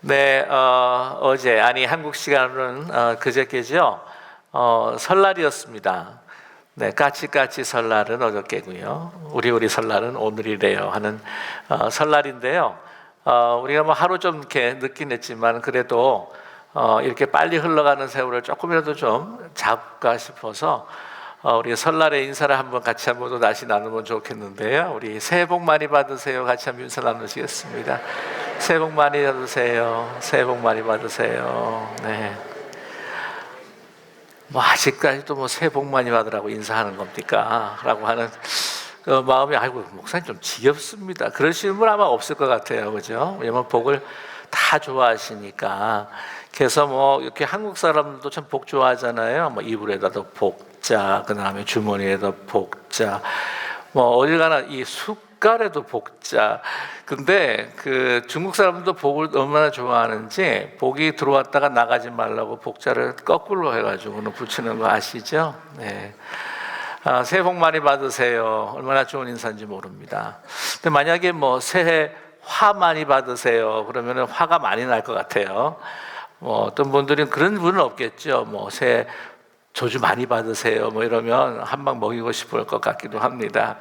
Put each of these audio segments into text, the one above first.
네, 어제 아니 한국 시간으로는 그저께죠. 설날이었습니다. 네, 까치까치 설날은 어저께고요. 우리 설날은 오늘이래요 하는 설날인데요. 우리가 뭐 하루 좀 이렇게 늦긴 했지만 그래도 이렇게 빨리 흘러가는 세월을 조금이라도 좀 잡을까 싶어서 우리 설날에 인사를 같이 한번 또 다시 나누면 좋겠는데요. 우리 새해 복 많이 받으세요. 같이 한번 인사 나누시겠습니다. 새해 복 많이 받으세요. 새해 복 많이 받으세요. 네. 뭐 아직까지도 뭐 새해 복 많이 받으라고 인사하는 겁니까? 라고 하는 그 마음이 아이고 목사님 좀 지겹습니다. 그러시는 분 아마 없을 것 같아요, 그죠? 왜냐면 복을 다 좋아하시니까. 그래서 뭐 이렇게 한국 사람들도 참 복 좋아하잖아요. 뭐 이불에다도 복자, 그 다음에 주머니에도 복자, 뭐 어딜 가나 이 숟갈에도 복자. 근데 그 중국 사람들도 복을 얼마나 좋아하는지 복이 들어왔다가 나가지 말라고 복자를 거꾸로 해가지고는 붙이는 거 아시죠? 네. 새해 복 많이 받으세요. 얼마나 좋은 인사인지 모릅니다. 근데 만약에 뭐 새해 화 많이 받으세요. 그러면 화가 많이 날 것 같아요. 뭐 어떤 분들은 그런 분은 없겠죠. 뭐 새해 저주 많이 받으세요. 뭐 이러면 한 방 먹이고 싶을 것 같기도 합니다.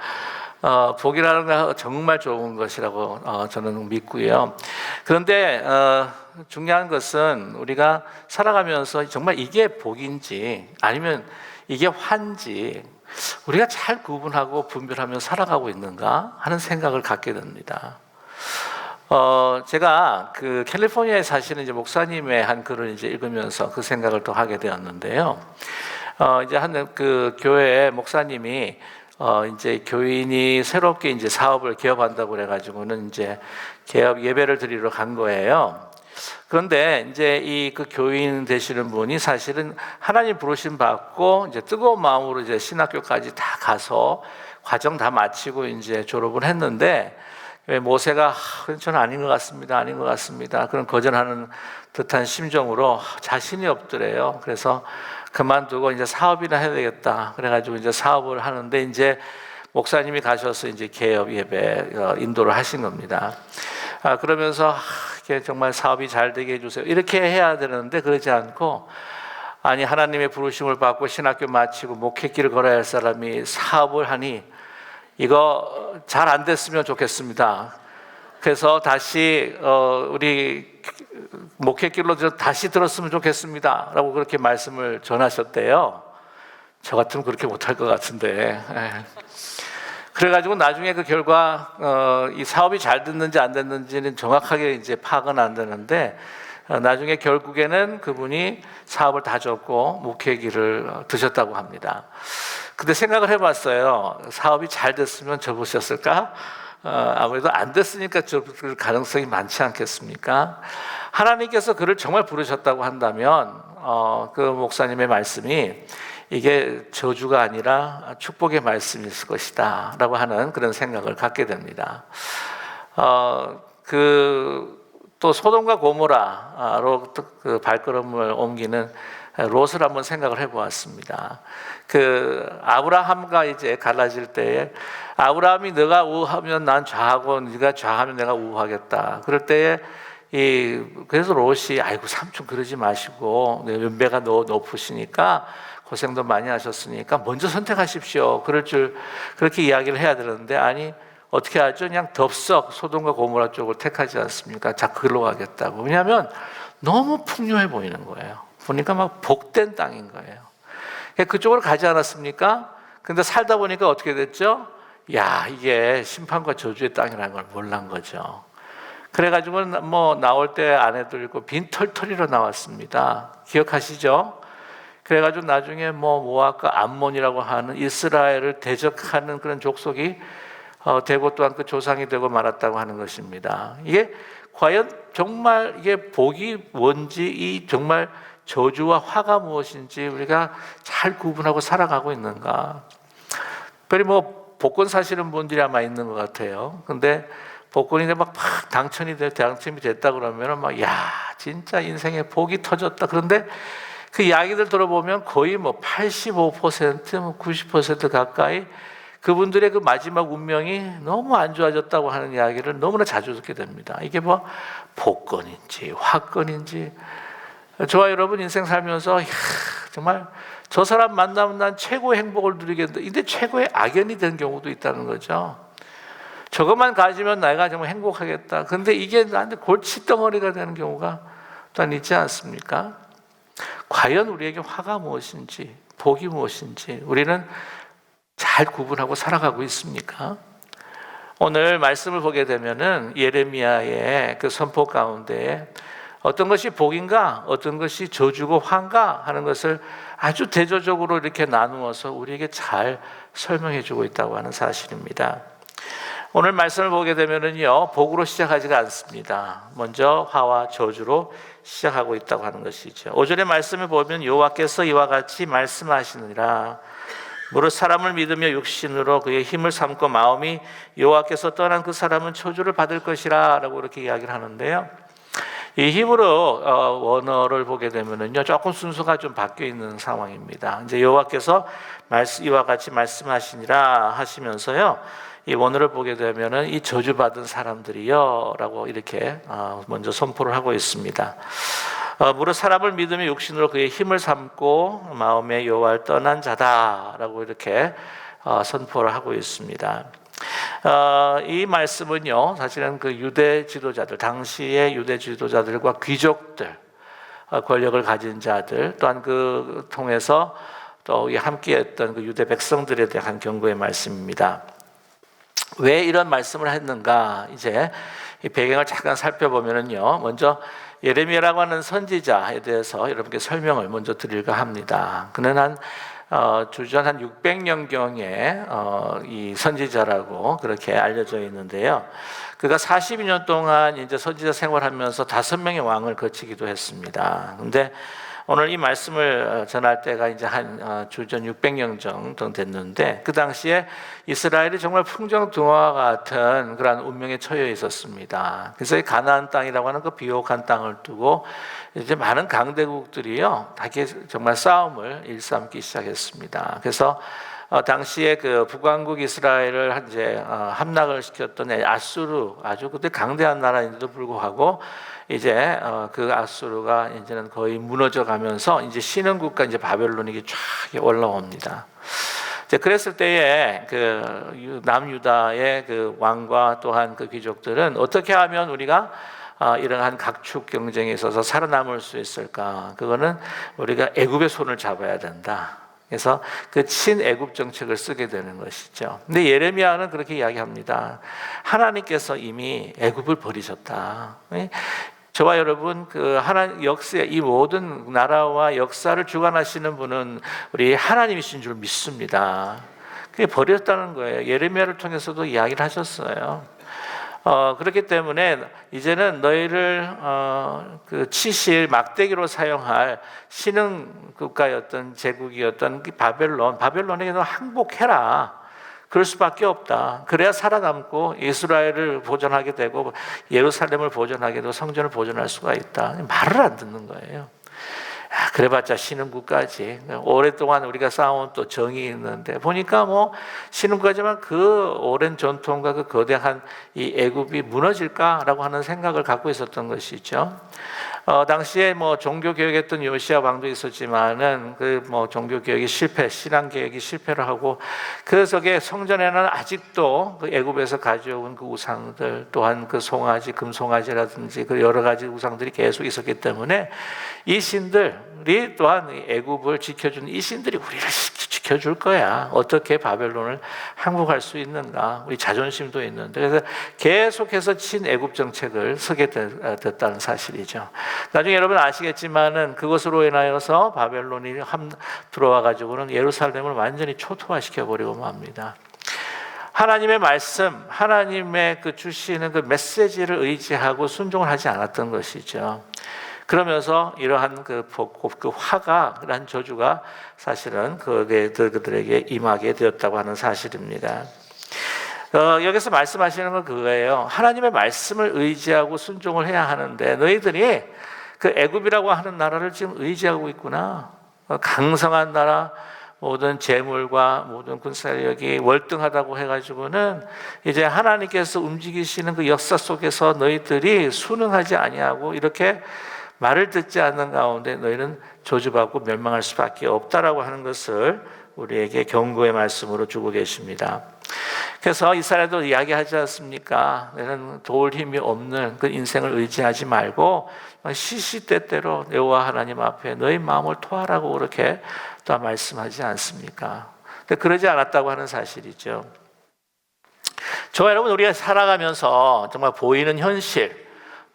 복이라는 건 정말 좋은 것이라고 저는 믿고요. 그런데 중요한 것은 우리가 살아가면서 정말 이게 복인지 아니면 이게 환지 우리가 잘 구분하고 분별하며 살아가고 있는가 하는 생각을 갖게 됩니다. 제가 그 캘리포니아에 사시는 이제 목사님의 한 글을 이제 읽으면서 그 생각을 또 하게 되었는데요. 이제 한 그 교회 목사님이 이제 교인이 새롭게 이제 사업을 개업한다고 그래가지고는 이제 개업 예배를 드리러 간 거예요. 그런데 이제 이 그 교인 되시는 분이 사실은 하나님 부르심 받고 이제 뜨거운 마음으로 이제 신학교까지 다 가서 과정 다 마치고 이제 졸업을 했는데 모세가 저는 아닌 것 같습니다. 아닌 것 같습니다. 그런 거절하는 듯한 심정으로 자신이 없더래요. 그래서 그만두고 이제 사업이나 해야 되겠다. 그래가지고 이제 사업을 하는데 이제 목사님이 가셔서 이제 개업 예배 인도를 하신 겁니다. 그러면서 정말 사업이 잘 되게 해주세요. 이렇게 해야 되는데 그러지 않고 아니 하나님의 부르심을 받고 신학교 마치고 목회길을 걸어야 할 사람이 사업을 하니 이거 잘 안 됐으면 좋겠습니다. 그래서 다시 우리 목회길로 다시 들었으면 좋겠습니다 라고 그렇게 말씀을 전하셨대요. 저 같으면 그렇게 못할 것 같은데 그래가지고 나중에 그 결과 이 사업이 잘 됐는지 안 됐는지는 정확하게 이제 파악은 안 되는데 나중에 결국에는 그분이 사업을 다 접고 목회길을 드셨다고 합니다. 근데 생각을 해봤어요. 사업이 잘 됐으면 접으셨을까? 아무래도 안 됐으니까 접을 가능성이 많지 않겠습니까? 하나님께서 그를 정말 부르셨다고 한다면 그 목사님의 말씀이 이게 저주가 아니라 축복의 말씀일 것이다 라고 하는 그런 생각을 갖게 됩니다. 또 소돔과 고모라로 그 발걸음을 옮기는 롯을 한번 생각을 해보았습니다. 그 아브라함과 이제 갈라질 때에 아브라함이 너가 우하면 난 좌하고 네가 좌하면 내가 우하겠다. 그럴 때에 그래서 롯이 아이고 삼촌 그러지 마시고 연배가 높으시니까 고생도 많이 하셨으니까 먼저 선택하십시오. 그렇게 이야기를 해야 되는데 아니 어떻게 하죠? 그냥 덥석 소돔과 고모라 쪽을 택하지 않습니까? 자 그걸로 가겠다고. 왜냐하면 너무 풍요해 보이는 거예요. 보니까 막 복된 땅인 거예요. 그쪽으로 가지 않았습니까? 근데 살다 보니까 어떻게 됐죠? 야 이게 심판과 저주의 땅이라는 걸 몰란 거죠. 그래가지고 뭐 나올 때 아내도 있고 빈털터리로 나왔습니다. 기억하시죠? 그래가지고 나중에 뭐 모압과 암몬이라고 하는 이스라엘을 대적하는 그런 족속이 되고 또한 그 조상이 되고 말았다고 하는 것입니다. 이게 과연 정말 이게 복이 뭔지 이 정말 저주와 화가 무엇인지 우리가 잘 구분하고 살아가고 있는가? 특별히 뭐 복권 사시는 분들이 아마 있는 것 같아요. 근데 복권이 막 당첨이 됐다 그러면 막 야 진짜 인생에 복이 터졌다. 그런데 그 이야기들 들어보면 거의 뭐 85%, 90% 가까이 그분들의 그 마지막 운명이 너무 안 좋아졌다고 하는 이야기를 너무나 자주 듣게 됩니다. 이게 뭐 복권인지 화권인지. 저와 여러분 인생 살면서 정말 저 사람 만나면 난 최고의 행복을 누리겠는데 근데 최고의 악연이 된 경우도 있다는 거죠. 저것만 가지면 내가 정말 행복하겠다. 근데 이게 나한테 골칫덩어리가 되는 경우가 또한 있지 않습니까? 과연 우리에게 화가 무엇인지 복이 무엇인지 우리는 잘 구분하고 살아가고 있습니까? 오늘 말씀을 보게 되면은 예레미야의 그 선포 가운데 어떤 것이 복인가, 어떤 것이 저주고 화인가 하는 것을 아주 대조적으로 이렇게 나누어서 우리에게 잘 설명해 주고 있다고 하는 사실입니다. 오늘 말씀을 보게 되면은요, 복으로 시작하지가 않습니다. 먼저 화와 저주로 시작하고 있다고 하는 것이죠. 5절의 말씀을 보면 여호와께서 이와 같이 말씀하시느니라. 무릇 사람을 믿으며 육신으로 그의 힘을 삼고 마음이 여호와께서 떠난 그 사람은 저주를 받을 것이라 라고 이렇게 이야기를 하는데요. 이 히브리 원어를 보게 되면은요, 조금 순서가 좀 바뀌어 있는 상황입니다. 이제 여호와께서 이와 같이 말씀하시니라 하시면서요, 이 원어를 보게 되면은 이 저주받은 사람들이요라고 이렇게 먼저 선포를 하고 있습니다. 무릇 사람을 믿으며 육신으로 그의 힘을 삼고 마음에 여호와를 떠난 자다라고 이렇게 선포를 하고 있습니다. 이 말씀은요, 사실은 그 유대 지도자들, 당시의 유대 지도자들과 귀족들, 권력을 가진 자들, 또한 그 통해서 또 함께했던 그 유대 백성들에 대한 경고의 말씀입니다. 왜 이런 말씀을 했는가? 이제 이 배경을 잠깐 살펴보면은요, 먼저 예레미야라고 하는 선지자에 대해서 여러분께 설명을 먼저 드릴까 합니다. 그는 주전 한 600년경에 이 선지자라고 그렇게 알려져 있는데요. 그가 42년 동안 이제 선지자 생활하면서 5명의 왕을 거치기도 했습니다. 근데 오늘 이 말씀을 전할 때가 이제 한 주전 600년 정도 됐는데 그 당시에 이스라엘이 정말 풍정등화와 같은 그러한 운명에 처해 있었습니다. 그래서 이 가나안 땅이라고 하는 그 비옥한 땅을 두고 이제 많은 강대국들이요, 다 정말 싸움을 일삼기 시작했습니다. 그래서 당시에 그 북왕국 이스라엘을 이제 함락을 시켰던 아수르, 아주 그때 강대한 나라인데도 불구하고 이제 그 아수르가 이제는 거의 무너져 가면서 이제 신흥국가 이제 바벨론이 쫙 올라옵니다. 이제 그랬을 때에 그 남유다의 그 왕과 또한 그 귀족들은 어떻게 하면 우리가 이러한 각축 경쟁에 있어서 살아남을 수 있을까? 그거는 우리가 애굽의 손을 잡아야 된다. 그래서 그 친애굽 정책을 쓰게 되는 것이죠. 근데 예레미야는 그렇게 이야기합니다. 하나님께서 이미 애굽을 버리셨다. 저와 여러분, 그 역사의 이 모든 나라와 역사를 주관하시는 분은 우리 하나님이신 줄 믿습니다. 그게 버렸다는 거예요. 예레미야를 통해서도 이야기를 하셨어요. 그렇기 때문에 이제는 너희를 그 치실 막대기로 사용할 신흥 국가였던 제국이었던 바벨론에게 너 항복해라. 그럴 수밖에 없다. 그래야 살아남고 이스라엘을 보존하게 되고 예루살렘을 보존하게 되고 성전을 보존할 수가 있다. 말을 안 듣는 거예요. 그래봤자 신흥국가지. 오랫동안 우리가 쌓아온 또 정이 있는데 보니까 뭐 신흥국가지만 그 오랜 전통과 그 거대한 이 애굽이 무너질까라고 하는 생각을 갖고 있었던 것이죠. 당시에 뭐 종교 개혁했던 요시야 왕도 있었지만은 그 뭐 종교 개혁이 신앙 개혁이 실패를 하고 그 속에 성전에는 아직도 그 애굽에서 가져온 그 우상들 또한 그 송아지, 금송아지라든지 그 여러 가지 우상들이 계속 있었기 때문에 이 신들이 또한 애굽을 지켜준 이 신들이 우리를 지켜줄 거야. 어떻게 바벨론을 항복할 수 있는가? 우리 자존심도 있는데 그래서 계속해서 친애굽 정책을 쓰게 됐다는 사실이죠. 나중에 여러분 아시겠지만은 그것으로 인하여서 바벨론이 들어와 가지고는 예루살렘을 완전히 초토화시켜 버리고 맙니다. 하나님의 말씀, 하나님의 그 주시는 그 메시지를 의지하고 순종을 하지 않았던 것이죠. 그러면서 이러한 그 화가, 그러한 저주가 사실은 그들에게 임하게 되었다고 하는 사실입니다. 여기서 말씀하시는 건 그거예요. 하나님의 말씀을 의지하고 순종을 해야 하는데 너희들이 그 애굽이라고 하는 나라를 지금 의지하고 있구나. 강성한 나라, 모든 재물과 모든 군사력이 월등하다고 해가지고는 이제 하나님께서 움직이시는 그 역사 속에서 너희들이 순응하지 아니하고 이렇게 말을 듣지 않는 가운데 너희는 저주받고 멸망할 수밖에 없다라고 하는 것을 우리에게 경고의 말씀으로 주고 계십니다. 그래서 이스라엘도 이야기하지 않습니까? 너희는 도울 힘이 없는 그 인생을 의지하지 말고 시시때때로 여호와 하나님 앞에 너희 마음을 토하라고 그렇게 또 말씀하지 않습니까? 근데 그러지 않았다고 하는 사실이죠. 저와 여러분, 우리가 살아가면서 정말 보이는 현실,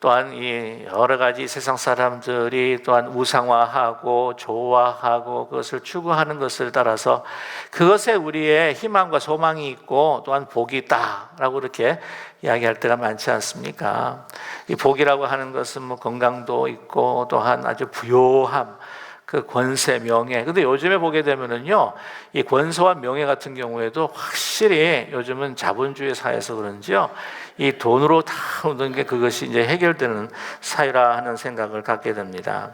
또한 이 여러 가지 세상 사람들이 또한 우상화하고 좋아하고 그것을 추구하는 것을 따라서 그것에 우리의 희망과 소망이 있고 또한 복이 있다라고 이렇게 이야기할 때가 많지 않습니까? 이 복이라고 하는 것은 뭐 건강도 있고 또한 아주 부요함, 그 권세, 명예. 근데 요즘에 보게 되면은요, 이 권세와 명예 같은 경우에도 확실히 요즘은 자본주의 사회에서 그런지요, 이 돈으로 다 얻는 게 그것이 이제 해결되는 사회라 하는 생각을 갖게 됩니다.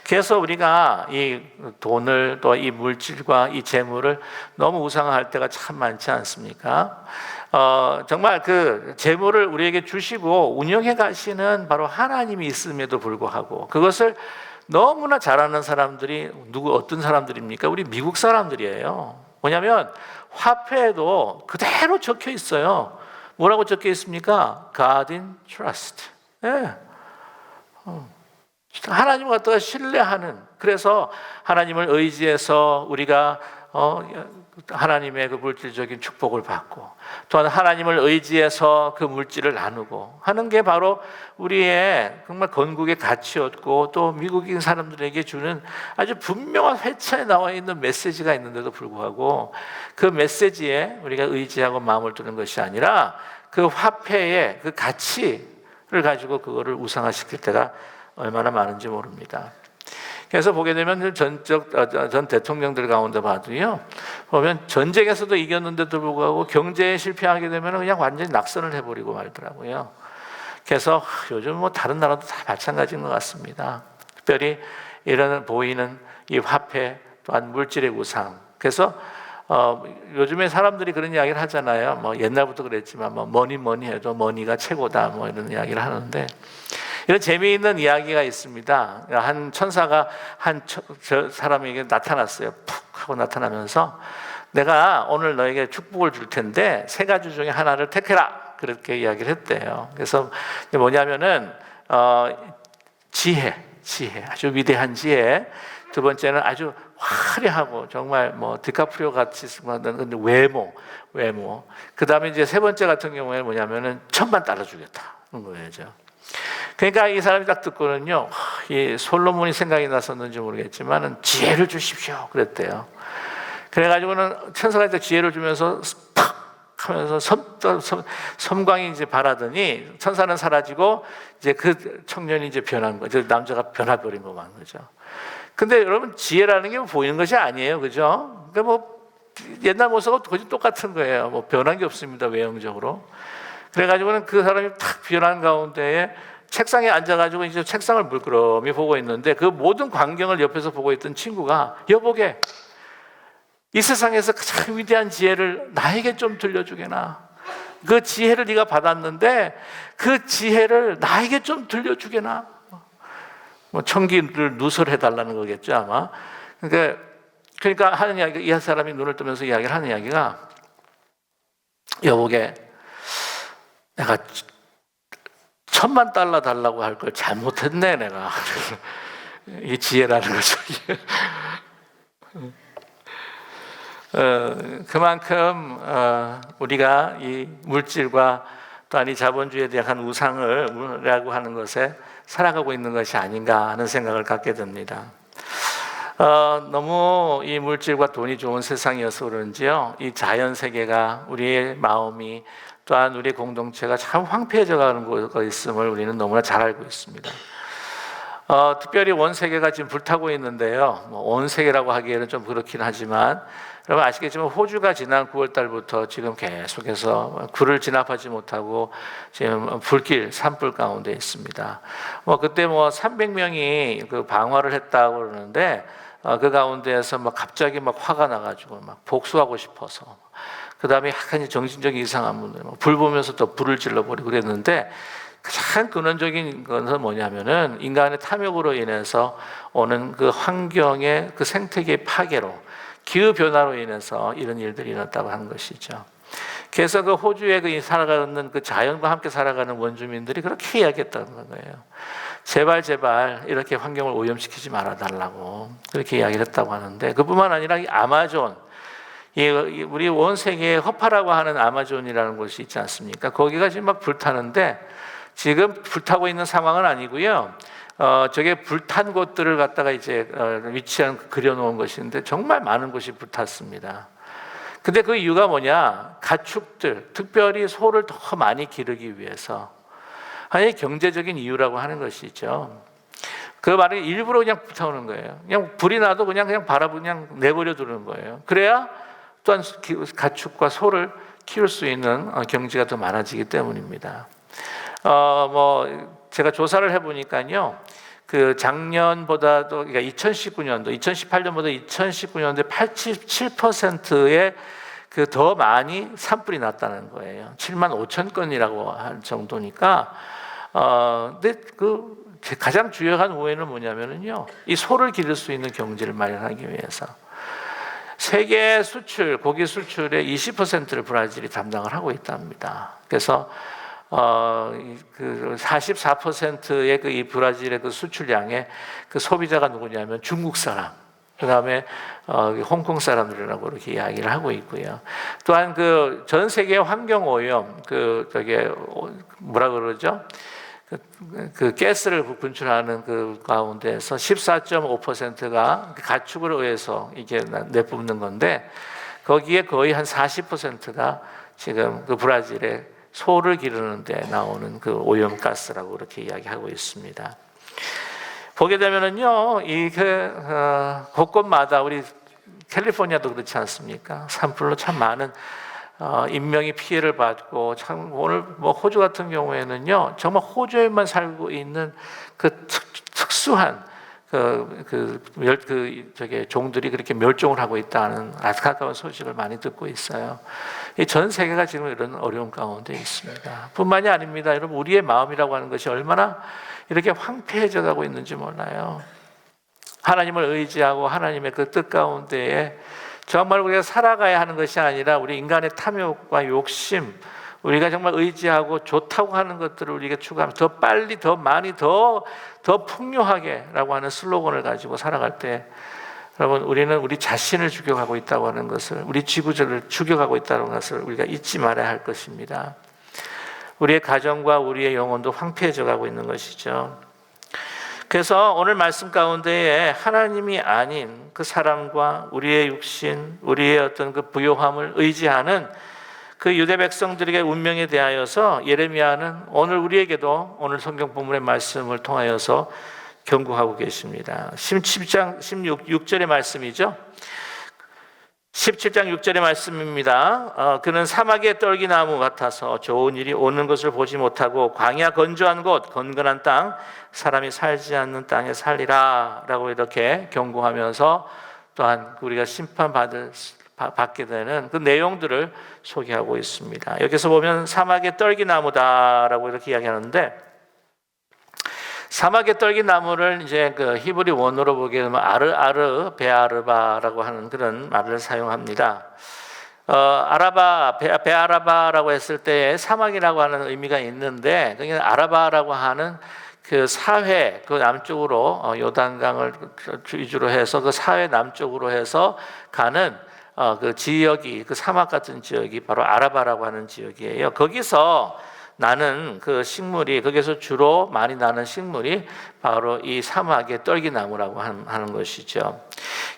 그래서 우리가 이 돈을 또 이 물질과 이 재물을 너무 우상화할 때가 참 많지 않습니까? 정말 그 재물을 우리에게 주시고 운영해 가시는 바로 하나님이 있음에도 불구하고 그것을 너무나 잘하는 사람들이 어떤 사람들입니까? 우리 미국 사람들이에요. 뭐냐면 화폐에도 그대로 적혀 있어요. 뭐라고 적혀 있습니까? God in trust. 네. 하나님을 갖다가 신뢰하는. 그래서 하나님을 의지해서 우리가 하나님의 그 물질적인 축복을 받고 또한 하나님을 의지해서 그 물질을 나누고 하는 게 바로 우리의 정말 건국의 가치였고 또 미국인 사람들에게 주는 아주 분명한 회차에 나와 있는 메시지가 있는데도 불구하고 그 메시지에 우리가 의지하고 마음을 두는 것이 아니라 그 화폐의 그 가치를 가지고 그거를 우상화시킬 때가 얼마나 많은지 모릅니다. 그래서 보게 되면 전 대통령들 가운데 봐도요, 보면 전쟁에서도 이겼는데도 불구하고 경제에 실패하게 되면 그냥 완전히 낙선을 해버리고 말더라고요. 그래서 요즘 뭐 다른 나라도 다 마찬가지인 것 같습니다. 특별히 이런 보이는 이 화폐 또한 물질의 우상. 그래서 요즘에 사람들이 그런 이야기를 하잖아요. 뭐 옛날부터 그랬지만 뭐 뭐니 해도 머니가 최고다 뭐 이런 이야기를 하는데. 이런 재미있는 이야기가 있습니다. 한 천사가 저 사람에게 나타났어요. 푹 하고 나타나면서 내가 오늘 너에게 축복을 줄 텐데 세 가지 중에 하나를 택해라. 그렇게 이야기를 했대요. 그래서 뭐냐면은 지혜, 아주 위대한 지혜. 두 번째는 아주 화려하고 정말 뭐 디카프리오 같이 쓰는 외모. 그 다음에 이제 세 번째 같은 경우에는 뭐냐면은 $1000 주겠다는 거예요. 그러니까 이 사람이 딱 듣고는요, 이 솔로몬이 생각이 났었는지 모르겠지만은 지혜를 주십시오 그랬대요. 그래가지고는 천사가 이제 지혜를 주면서 팍 하면서 섬광이 이제 바라더니 천사는 사라지고 이제 그 청년이 이제 변한 거죠. 남자가 변화버린 거만 거죠. 근데 여러분 지혜라는 게 보이는 것이 아니에요, 그죠? 그러니까 뭐 옛날 모습하고 거의 똑같은 거예요. 뭐 변한 게 없습니다, 외형적으로. 그래가지고는 그 사람이 탁 변한 가운데에 책상에 앉아가지고 이제 책상을 물끄러미 보고 있는데 그 모든 광경을 옆에서 보고 있던 친구가 여보게 이 세상에서 가장 위대한 지혜를 나에게 좀 들려주게나. 그 지혜를 네가 받았는데 그 지혜를 나에게 좀 들려주게나. 뭐 청기를 누설해달라는 거겠죠 아마. 그러니까 하는 이야기, 이 사람이 눈을 뜨면서 이야기를 하는 이야기가 여보게 내가 $1000 달라고 할 걸 잘못했네 내가. 이 지혜라는 거죠. 그만큼 우리가 이 물질과 또한 이 자본주의에 대한 우상을라고 하는 것에 살아가고 있는 것이 아닌가 하는 생각을 갖게 됩니다. 너무 이 물질과 돈이 좋은 세상이어서 그런지요, 이 자연 세계가 우리의 마음이 또한 우리 공동체가 참 황폐해져 가는 것이 있음을 우리는 너무나 잘 알고 있습니다. 특별히 온 세계가 지금 불타고 있는데요. 온 세계라고 하기에는 좀 그렇긴 하지만 여러분 아시겠지만 호주가 지난 9월 달부터 지금 계속해서 굴을 진압하지 못하고 지금 산불 가운데 있습니다. 그때 300명이 그 방화를 했다고 그러는데 그 가운데에서 막 갑자기 막 화가 나가지고 막 복수하고 싶어서, 그 다음에 약간 정신적인 이상한 분들 불 보면서 또 불을 질러버리고 그랬는데, 가장 근원적인 것은 뭐냐면은 인간의 탐욕으로 인해서 오는 그 환경의 그 생태계의 파괴로, 기후 변화로 인해서 이런 일들이 일어났다고 하는 것이죠. 그래서 그 호주에 그 살아가는 그 자연과 함께 살아가는 원주민들이 그렇게 이야기했다는 거예요. 제발 이렇게 환경을 오염시키지 말아 달라고 그렇게 이야기를 했다고 하는데, 그뿐만 아니라 이 아마존, 우리 온 세계에 허파라고 하는 아마존이라는 곳이 있지 않습니까? 거기가 지금 막 불타는데, 지금 불타고 있는 상황은 아니고요. 저게 불탄 곳들을 갖다가 이제 위치한 그려놓은 것인데, 정말 많은 곳이 불탔습니다. 근데 그 이유가 뭐냐? 가축들, 특별히 소를 더 많이 기르기 위해서, 아니 경제적인 이유라고 하는 것이죠. 그 말을 일부러 그냥 불타오는 거예요. 그냥 불이 나도 그냥 그냥 내버려 두는 거예요. 그래야 또한 가축과 소를 키울 수 있는 경지가 더 많아지기 때문입니다. 제가 조사를 해보니까요, 그 작년보다도, 그러니까 2018년보다 2019년도에 87%의 그 더 많이 산불이 났다는 거예요. 7만 5천 건이라고 할 정도니까. 근데 그 가장 주요한 오해는 뭐냐면요, 이 소를 기를 수 있는 경지를 마련하기 위해서 세계 수출, 고기 수출의 20%를 브라질이 담당을 하고 있답니다. 그래서 그 44%의 그 이 브라질의 그 수출량의 그 소비자가 누구냐면 중국 사람, 그 다음에 홍콩 사람들이라고 이렇게 이야기를 하고 있고요. 또한 그 전 세계 환경 오염, 뭐라 그러죠? 그 가스를 분출하는 그 가운데서 14.5%가 가축으로 의해서 이게 내뿜는 건데, 거기에 거의 한 40%가 지금 그 브라질의 소를 기르는데 나오는 그 오염가스라고 그렇게 이야기하고 있습니다. 보게 되면은요, 곳곳마다 우리 캘리포니아도 그렇지 않습니까? 산불로 참 많은 인명이 피해를 받고, 참 오늘 호주 같은 경우에는요, 정말 호주에만 살고 있는 그 특수한 종들이 그렇게 멸종을 하고 있다는 안타까운 소식을 많이 듣고 있어요. 전 세계가 지금 이런 어려운 가운데 있습니다. 뿐만이 아닙니다. 여러분, 우리의 마음이라고 하는 것이 얼마나 이렇게 황폐해져 가고 있는지 몰라요. 하나님을 의지하고 하나님의 그 뜻 가운데에 정말 우리가 살아가야 하는 것이 아니라 우리 인간의 탐욕과 욕심, 우리가 정말 의지하고 좋다고 하는 것들을 우리가 추구하면 더 빨리, 더 많이, 더 풍요하게라고 하는 슬로건을 가지고 살아갈 때, 여러분, 우리는 우리 자신을 죽여가고 있다고 하는 것을, 우리 지구를 죽여가고 있다는 것을 우리가 잊지 말아야 할 것입니다. 우리의 가정과 우리의 영혼도 황폐해져 가고 있는 것이죠. 그래서 오늘 말씀 가운데에 하나님이 아닌 그 사람과 우리의 육신, 우리의 어떤 그 부요함을 의지하는 그 유대 백성들에게 운명에 대하여서 예레미야는 오늘 우리에게도 오늘 성경 본문의 말씀을 통하여서 경고하고 계십니다. 17장 6절의 말씀이죠. 17장 6절의 말씀입니다. 그는 사막의 떨기나무 같아서 좋은 일이 오는 것을 보지 못하고 광야 건조한 곳, 건건한 땅, 사람이 살지 않는 땅에 살리라 라고 이렇게 경고하면서 또한 우리가 받게 되는 그 내용들을 소개하고 있습니다. 여기서 보면 사막의 떨기나무다라고 이렇게 이야기하는데, 사막의 떨기나무를 이제 그 히브리 원어로 보게 되면 아르 베아르바라고 하는 그런 말을 사용합니다. 베아라바라고 했을 때 사막이라고 하는 의미가 있는데, 그게 아라바라고 하는 그 사회, 그 남쪽으로 요단강을 위주로 해서 그 사회 남쪽으로 해서 가는 그 지역이, 그 사막 같은 지역이 바로 아라바라고 하는 지역이에요. 거기서 나는 그 식물이, 거기서 주로 많이 나는 식물이 바로 이 사막의 떨기나무라고 하는 것이죠.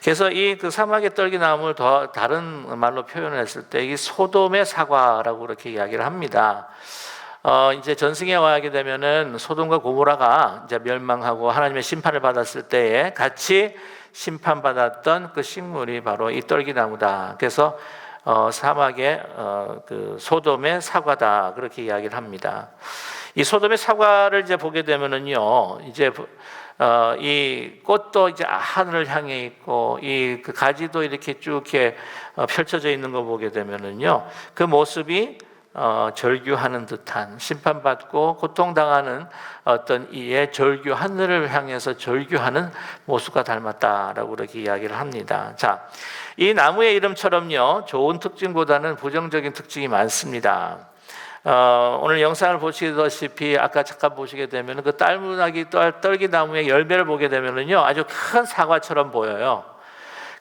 그래서 이 그 사막의 떨기나무를 더 다른 말로 표현했을 때 이 소돔의 사과라고 그렇게 이야기를 합니다. 이제 전승에 와게 되면은 소돔과 고모라가 이제 멸망하고 하나님의 심판을 받았을 때에 같이 심판받았던 그 식물이 바로 이 떨기나무다. 그래서 사막의 그 소돔의 사과다 그렇게 이야기를 합니다. 이 소돔의 사과를 이제 보게 되면은요, 이제 이 꽃도 이제 하늘을 향해 있고 이 그 가지도 이렇게 쭉 이렇게 펼쳐져 있는 거 보게 되면은요, 그 모습이 절규하는 듯한, 심판받고 고통당하는 어떤 이의 절규, 하늘을 향해서 절규하는 모습과 닮았다라고 그렇게 이야기를 합니다. 자, 이 나무의 이름처럼요, 좋은 특징보다는 부정적인 특징이 많습니다. 오늘 영상을 보시다시피 아까 잠깐 보시게 되면 그 딸무나기 떨기나무의 열매를 보게 되면은요, 아주 큰 사과처럼 보여요.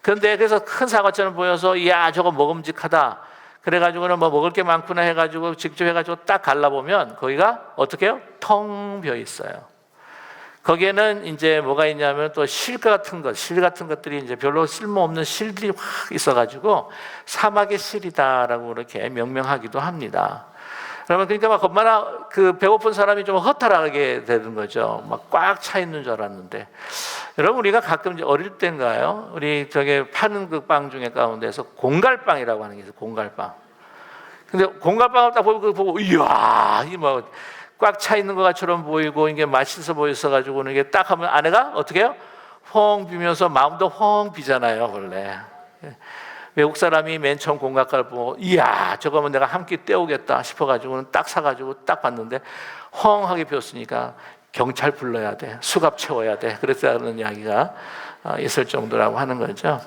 그런데 그래서 큰 사과처럼 보여서 야, 저거 먹음직하다. 그래가지고는 뭐 먹을 게 많구나 해가지고 직접 해가지고 딱 갈라보면 거기가 어떻게 해요? 텅 비어 있어요. 거기에는 이제 뭐가 있냐면 또 실 같은 것들이 이제 별로 쓸모없는 실들이 확 있어가지고 사막의 실이다라고 그렇게 명명하기도 합니다. 그러면 그러니까 막 얼마나 그 배고픈 사람이 좀 허탈하게 되는 거죠. 막 꽉 차 있는 줄 알았는데. 여러분, 우리가 가끔 이제 어릴 때인가요? 우리 저게 파는 그 빵 중에 가운데서 공갈빵이라고 하는 게 있어요. 공갈빵. 근데 공갈빵을 딱 보고 이야, 이 뭐 꽉 차 있는 것처럼 보이고 이게 맛있어 보였어가지고는 이게 딱 하면 안에가 어떻게 해요? 펑 비면서 마음도 펑 비잖아요, 원래. 외국 사람이 맨 처음 공갈빵을 보고 이야, 저거면 내가 한 끼 때우겠다 싶어가지고는 딱 사가지고 딱 봤는데 헝하게 비었으니까 경찰 불러야 돼, 수갑 채워야 돼, 그랬다는 이야기가 있을 정도라고 하는 거죠.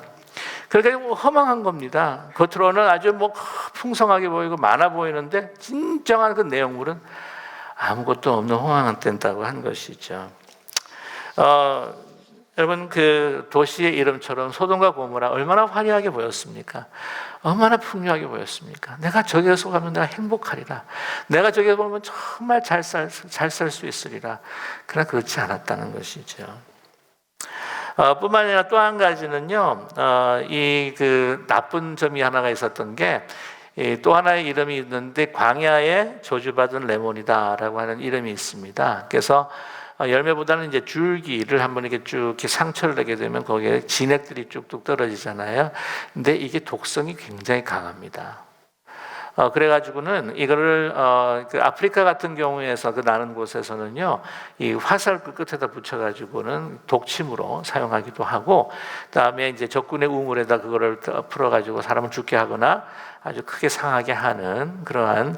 그러니까 허망한 겁니다. 겉으로는 아주 뭐 풍성하게 보이고 많아 보이는데 진정한 그 내용물은 아무것도 없는 허망한 때다고 하는 것이죠. 여러분, 그 도시의 이름처럼 소돔과 고모라 얼마나 화려하게 보였습니까? 얼마나 풍요하게 보였습니까? 내가 저기서 가면 내가 행복하리라. 내가 저기서 보면 정말 잘 살 수 있으리라. 그러나 그렇지 않았다는 것이죠. 뿐만 아니라 또 한 가지는요, 이 그 나쁜 점이 하나가 있었던 게, 또 하나의 이름이 있는데 광야에 저주받은 레몬이다라고 하는 이름이 있습니다. 그래서 열매보다는 이제 줄기를 한번 이렇게 쭉 이렇게 상처를 내게 되면 거기에 진액들이 쭉쭉 떨어지잖아요. 근데 이게 독성이 굉장히 강합니다. 그래가지고는 이거를 그 아프리카 같은 경우에서 그 나는 곳에서는요, 이 화살 그 끝에다 붙여가지고는 독침으로 사용하기도 하고, 그다음에 이제 적군의 우물에다 그거를 풀어가지고 사람을 죽게 하거나 아주 크게 상하게 하는 그러한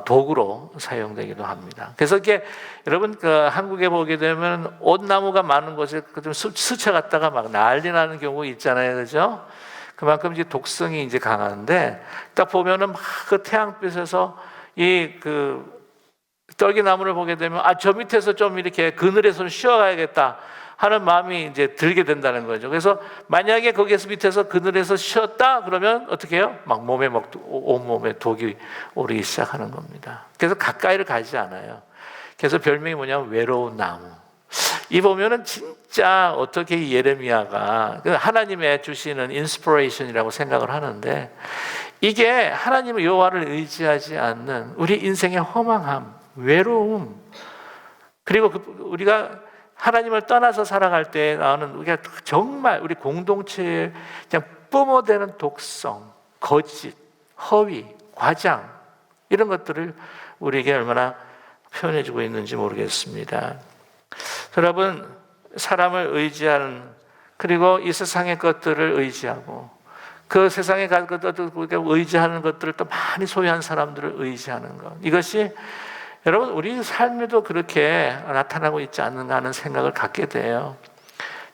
도구로 사용되기도 합니다. 그래서 이게 여러분 그 한국에 보게 되면 옷나무가 많은 곳에 좀 스쳐갔다가 막 난리 나는 경우 있잖아요, 그죠? 그만큼 이제 독성이 이제 강한데 딱 보면은 막 그 태양빛에서 이 그 떨기나무를 보게 되면 저 밑에서 좀 이렇게 그늘에서 쉬어가야겠다 하는 마음이 이제 들게 된다는 거죠. 그래서 만약에 거기에서 밑에서 그늘에서 쉬었다 그러면 어떻게 해요? 막 몸에 막 온몸에 독이 오르기 시작하는 겁니다. 그래서 가까이를 가지 않아요. 그래서 별명이 뭐냐면 외로운 나무. 이 보면은 진짜 어떻게 예레미야가 하나님의 주시는 인스피레이션이라고 생각을 하는데, 이게 하나님의 여호와를 의지하지 않는 우리 인생의 허망함, 외로움, 그리고 우리가 하나님을 떠나서 살아갈 때 나오는 우리가 정말 우리 공동체에 그냥 뿜어대는 독성, 거짓, 허위, 과장, 이런 것들을 우리에게 얼마나 표현해주고 있는지 모르겠습니다. 여러분, 사람을 의지하는, 그리고 이 세상의 것들을 의지하고 그 세상의 것들을 의지하는 것들을 또 많이 소유한 사람들을 의지하는 것, 이것이 여러분 우리 삶에도 그렇게 나타나고 있지 않는가 하는 생각을 갖게 돼요.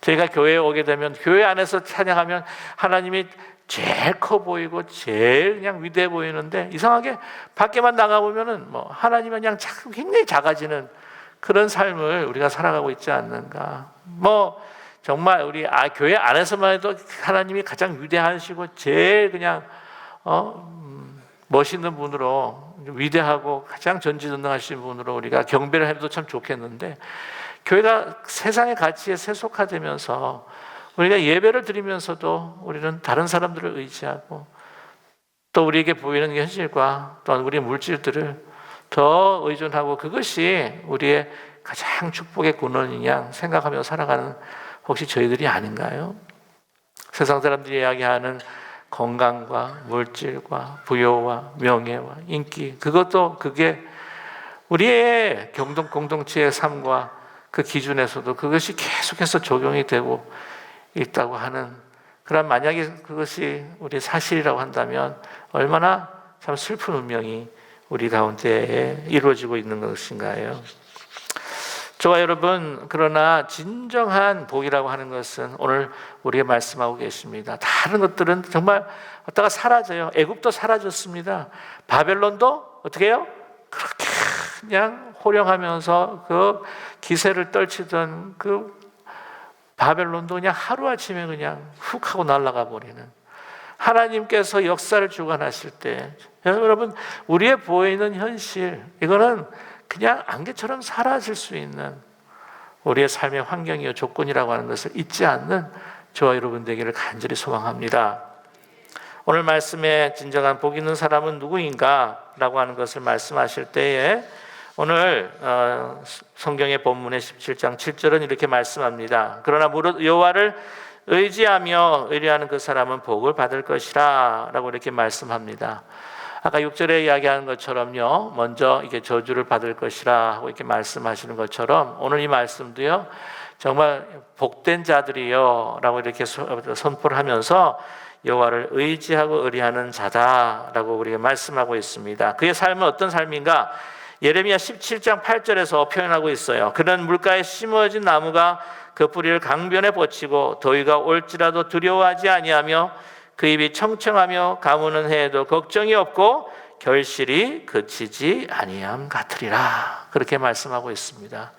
저희가 교회에 오게 되면 교회 안에서 찬양하면 하나님이 제일 커 보이고 제일 그냥 위대해 보이는데, 이상하게 밖에만 나가보면은 뭐 하나님은 그냥 굉장히 작아지는 그런 삶을 우리가 살아가고 있지 않는가. 뭐 정말 우리 교회 안에서만 해도 하나님이 가장 위대하시고 제일 그냥 멋있는 분으로, 위대하고 가장 전지전능하신 분으로 우리가 경배를 해도 참 좋겠는데, 교회가 세상의 가치에 세속화되면서 우리가 예배를 드리면서도 우리는 다른 사람들을 의지하고 또 우리에게 보이는 현실과 또 우리의 물질들을 더 의존하고, 그것이 우리의 가장 축복의 근원이냐 생각하며 살아가는 혹시 저희들이 아닌가요? 세상 사람들이 이야기하는 건강과 물질과 부여와 명예와 인기, 그게 우리의 공동체의 삶과 그 기준에서도 그것이 계속해서 적용이 되고 있다고 하는, 그런 만약에 그것이 우리 사실이라고 한다면 얼마나 참 슬픈 운명이 우리 가운데에 이루어지고 있는 것인가요? 저와 여러분, 그러나 진정한 복이라고 하는 것은 오늘 우리가 말씀하고 계십니다. 다른 것들은 정말 어디다가 사라져요. 애굽도 사라졌습니다. 바벨론도 어떻게 해요? 그렇게 그냥 호령하면서 그 기세를 떨치던 그 바벨론도 그냥 하루아침에 그냥 훅 하고 날아가 버리는, 하나님께서 역사를 주관하실 때 여러분, 우리의 보이는 현실, 이거는 그냥 안개처럼 사라질 수 있는 우리의 삶의 환경이요 조건이라고 하는 것을 잊지 않는 저와 여러분 되기를 간절히 소망합니다. 오늘 말씀에 진정한 복 있는 사람은 누구인가? 라고 하는 것을 말씀하실 때에 오늘 성경의 본문의 17장 7절은 이렇게 말씀합니다. 그러나 무릇 여호와를 의지하며 의뢰하는 그 사람은 복을 받을 것이라 라고 이렇게 말씀합니다. 아까 6절에 이야기하는 것처럼요, 먼저 이게 저주를 받을 것이라 하고 이렇게 말씀하시는 것처럼 오늘 이 말씀도요, 정말 복된 자들이요 라고 이렇게 선포를 하면서 여호와를 의지하고 의뢰하는 자다라고 우리가 말씀하고 있습니다. 그의 삶은 어떤 삶인가? 예레미야 17장 8절에서 표현하고 있어요. 그는 물가에 심어진 나무가 그 뿌리를 강변에 뻗치고 더위가 올지라도 두려워하지 아니하며 그 입이 청청하며 가무는 해에도 걱정이 없고 결실이 그치지 아니함 같으리라. 그렇게 말씀하고 있습니다.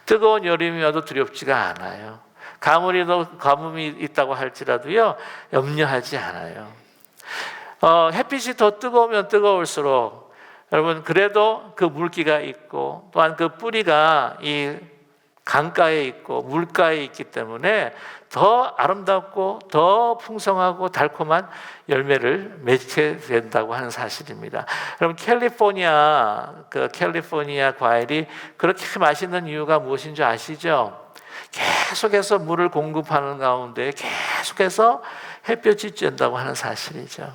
뜨거운 여름이어도 두렵지가 않아요. 가뭄이 있다고 할지라도요, 염려하지 않아요. 햇빛이 더 뜨거우면 뜨거울수록 여러분, 그래도 그 물기가 있고 또한 그 뿌리가 이 강가에 있고 물가에 있기 때문에 더 아름답고 더 풍성하고 달콤한 열매를 맺게 된다고 하는 사실입니다. 여러분, 캘리포니아 과일이 그렇게 맛있는 이유가 무엇인 줄 아시죠? 계속해서 물을 공급하는 가운데 계속해서 햇볕이 쬐는다고 하는 사실이죠.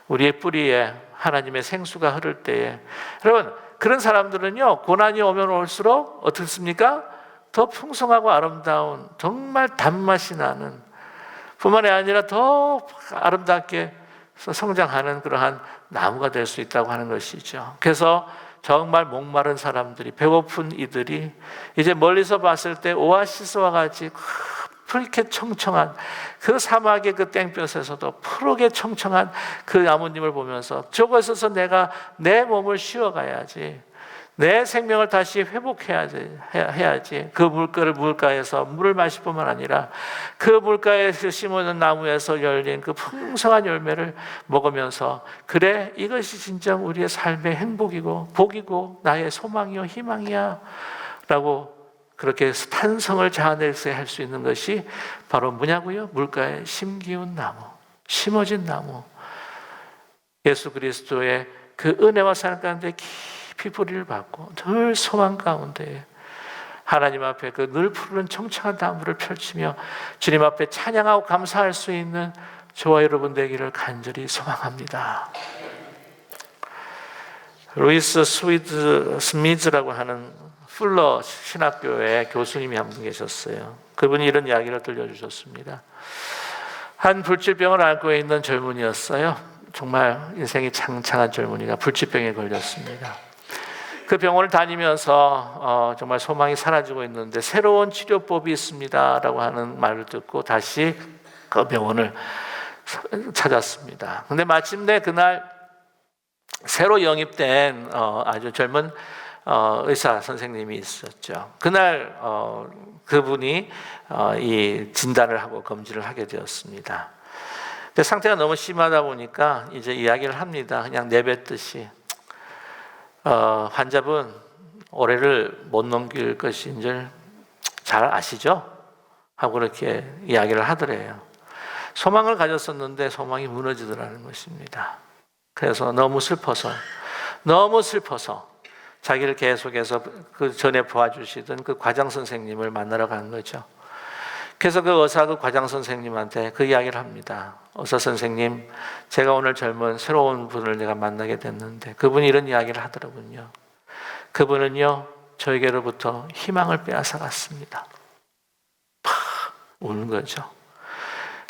우리의 뿌리에 하나님의 생수가 흐를 때에, 여러분, 그런 사람들은요, 고난이 오면 올수록 어떻습니까? 더 풍성하고 아름다운, 정말 단맛이 나는, 뿐만이 아니라 더 아름답게 성장하는 그러한 나무가 될 수 있다고 하는 것이죠. 그래서 정말 목마른 사람들이, 배고픈 이들이 이제 멀리서 봤을 때 오아시스와 같이 푸르게 청청한 그 사막의 그 땡볕에서도 푸르게 청청한 그 나무님을 보면서 저곳에서 내가 내 몸을 쉬어가야지, 내 생명을 다시 회복해야지. 그 물가에서 물을 마실 뿐만 아니라 그 물가에서 심어놓은 나무에서 열린 그 풍성한 열매를 먹으면서, 그래, 이것이 진짜 우리의 삶의 행복이고 복이고 나의 소망이요 희망이야 라고 그렇게 탄성을 자아내서 할 수 있는 것이 바로 뭐냐고요? 물가에 심기운 나무, 심어진 나무, 예수 그리스도의 그 은혜와 사랑 가운데 깊이 뿌리를 받고 늘 소망 가운데 하나님 앞에 그 늘 푸르는 청청한 나무를 펼치며 주님 앞에 찬양하고 감사할 수 있는 저와 여러분 되기를 간절히 소망합니다. 루이스 스미즈라고 하는 풀러 신학교의 교수님이 한 분 계셨어요. 그분이 이런 이야기를 들려주셨습니다. 한 불치병을 앓고 있는 젊은이였어요. 정말 인생이 창창한 젊은이가 불치병에 걸렸습니다. 그 병원을 다니면서 정말 소망이 사라지고 있는데 새로운 치료법이 있습니다라고 하는 말을 듣고 다시 그 병원을 찾았습니다. 근데 마침내 그날 새로 영입된 아주 젊은 의사 선생님이 있었죠. 그날 그분이 이 진단을 하고 검진을 하게 되었습니다. 근데 상태가 너무 심하다 보니까 이제 이야기를 합니다. 그냥 내뱉듯이 환자분 올해를 못 넘길 것인 줄 잘 아시죠? 하고 그렇게 이야기를 하더래요. 소망을 가졌었는데 소망이 무너지더라는 것입니다. 그래서 너무 슬퍼서 자기를 계속해서 그 전에 도와주시던 그 과장 선생님을 만나러 간 거죠. 그래서 그 의사 그 과장 선생님한테 그 이야기를 합니다. 의사 선생님, 제가 오늘 젊은 새로운 분을 내가 만나게 됐는데, 그분이 이런 이야기를 하더라고요. 그분은요 저에게로부터 희망을 빼앗아갔습니다. 우는 거죠.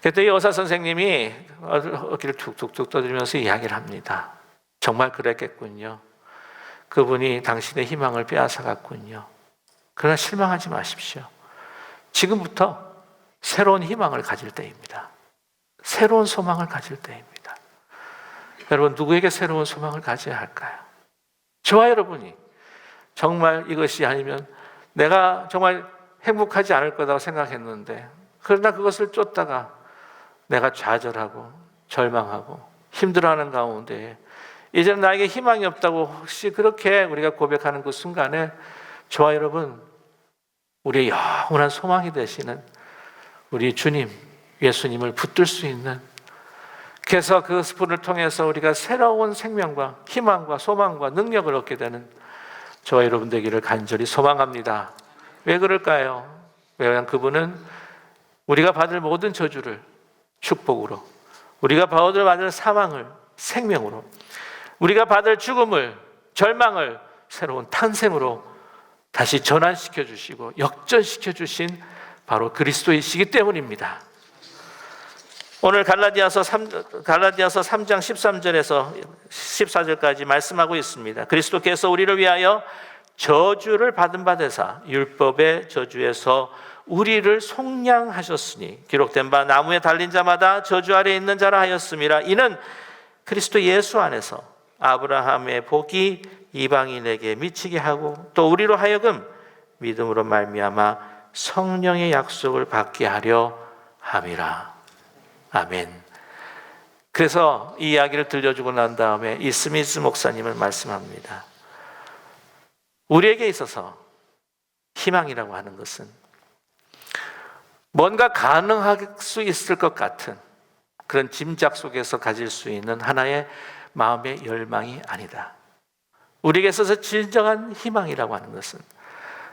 그때 이 의사 선생님이 어깨를 툭툭툭 떠들면서 이야기를 합니다. 정말 그랬겠군요. 그분이 당신의 희망을 빼앗아갔군요. 그러나 실망하지 마십시오. 지금부터 새로운 희망을 가질 때입니다. 새로운 소망을 가질 때입니다. 여러분, 누구에게 새로운 소망을 가져야 할까요? 저와 여러분이 정말 이것이 아니면 내가 정말 행복하지 않을 거라고 생각했는데, 그러나 그것을 쫓다가 내가 좌절하고 절망하고 힘들어하는 가운데 이제는 나에게 희망이 없다고 혹시 그렇게 우리가 고백하는 그 순간에 저와 여러분, 우리의 영원한 소망이 되시는 우리 주님 예수님을 붙들 수 있는, 그래서 그 스푼을 통해서 우리가 새로운 생명과 희망과 소망과 능력을 얻게 되는 저와 여러분 되기를 간절히 소망합니다. 왜 그럴까요? 왜냐하면 그분은 우리가 받을 모든 저주를 축복으로, 우리가 받을 사망을 생명으로, 우리가 받을 죽음을 절망을 새로운 탄생으로 다시 전환시켜 주시고 역전시켜 주신 바로 그리스도이시기 때문입니다. 오늘 갈라디아서 3장 13절에서 14절까지 말씀하고 있습니다. 그리스도께서 우리를 위하여 저주를 받은 바 되사 율법의 저주에서 우리를 속량하셨으니 기록된 바 나무에 달린 자마다 저주 아래 있는 자라 하였음이라. 이는 그리스도 예수 안에서 아브라함의 복이 이방인에게 미치게 하고 또 우리로 하여금 믿음으로 말미암아 성령의 약속을 받게 하려 함이라. 아멘. 그래서 이 이야기를 들려주고 난 다음에 이 스미스 목사님은 말씀합니다. 우리에게 있어서 희망이라고 하는 것은 뭔가 가능할 수 있을 것 같은 그런 짐작 속에서 가질 수 있는 하나의 마음의 열망이 아니다. 우리에게 있어서 진정한 희망이라고 하는 것은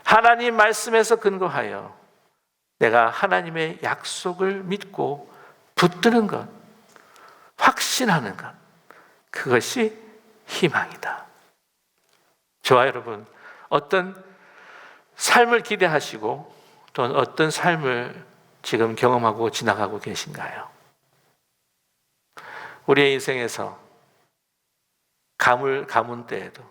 하나님 말씀에서 근거하여 내가 하나님의 약속을 믿고 붙드는 것, 확신하는 것, 그것이 희망이다. 저와 여러분, 어떤 삶을 기대하시고 또는 어떤 삶을 지금 경험하고 지나가고 계신가요? 우리의 인생에서 가문 때에도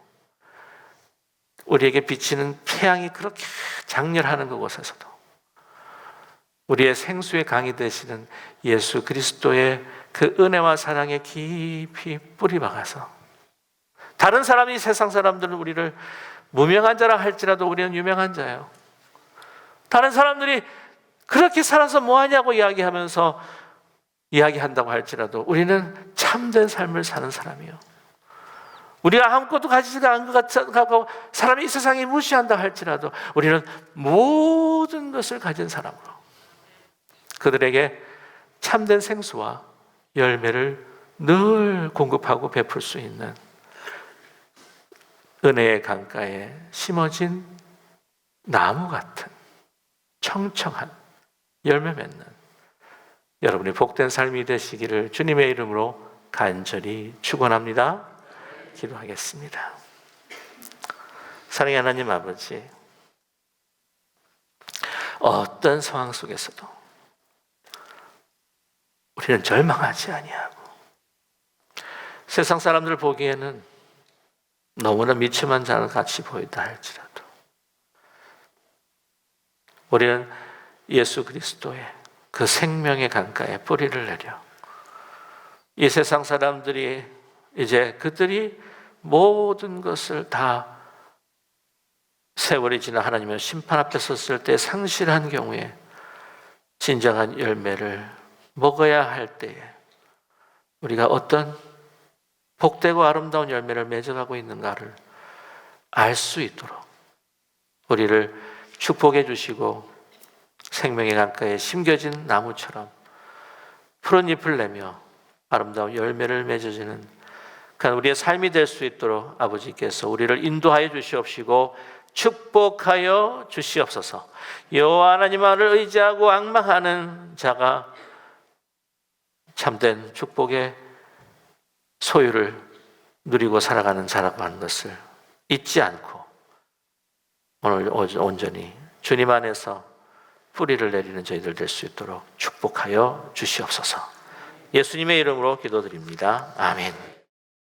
우리에게 비치는 태양이 그렇게 장렬하는 그곳에서도 우리의 생수의 강이 되시는 예수 그리스도의 그 은혜와 사랑에 깊이 뿌리 박아서 다른 사람이, 세상 사람들은 우리를 무명한 자라 할지라도 우리는 유명한 자예요. 다른 사람들이 그렇게 살아서 뭐하냐고 이야기한다고 할지라도 우리는 참된 삶을 사는 사람이에요. 우리가 아무것도 가지지가 않은 것 같고 사람이 이 세상에 무시한다 할지라도 우리는 모든 것을 가진 사람으로 그들에게 참된 생수와 열매를 늘 공급하고 베풀 수 있는 은혜의 강가에 심어진 나무 같은 청청한 열매 맺는 여러분이 복된 삶이 되시기를 주님의 이름으로 간절히 축원합니다. 기도하겠습니다. 사랑의 하나님 아버지, 어떤 상황 속에서도 우리는 절망하지 아니하고 세상 사람들 보기에는 너무나 미침한 자를 같이 보이다 할지라도 우리는 예수 그리스도의 그 생명의 강가에 뿌리를 내려 이 세상 사람들이 이제 그들이 모든 것을 다 세월이 지나 하나님의 심판 앞에 섰을 때 상실한 경우에 진정한 열매를 먹어야 할 때에 우리가 어떤 복되고 아름다운 열매를 맺어가고 있는가를 알 수 있도록 우리를 축복해 주시고 생명의 강가에 심겨진 나무처럼 푸른 잎을 내며 아름다운 열매를 맺어지는 그런 우리의 삶이 될 수 있도록 아버지께서 우리를 인도하여 주시옵시고 축복하여 주시옵소서. 여호와 하나님을 의지하고 앙망하는 자가 참된 축복의 소유를 누리고 살아가는 자라고 하는 것을 잊지 않고 오늘 온전히 주님 안에서 뿌리를 내리는 저희들 될 수 있도록 축복하여 주시옵소서. 예수님의 이름으로 기도드립니다. 아멘.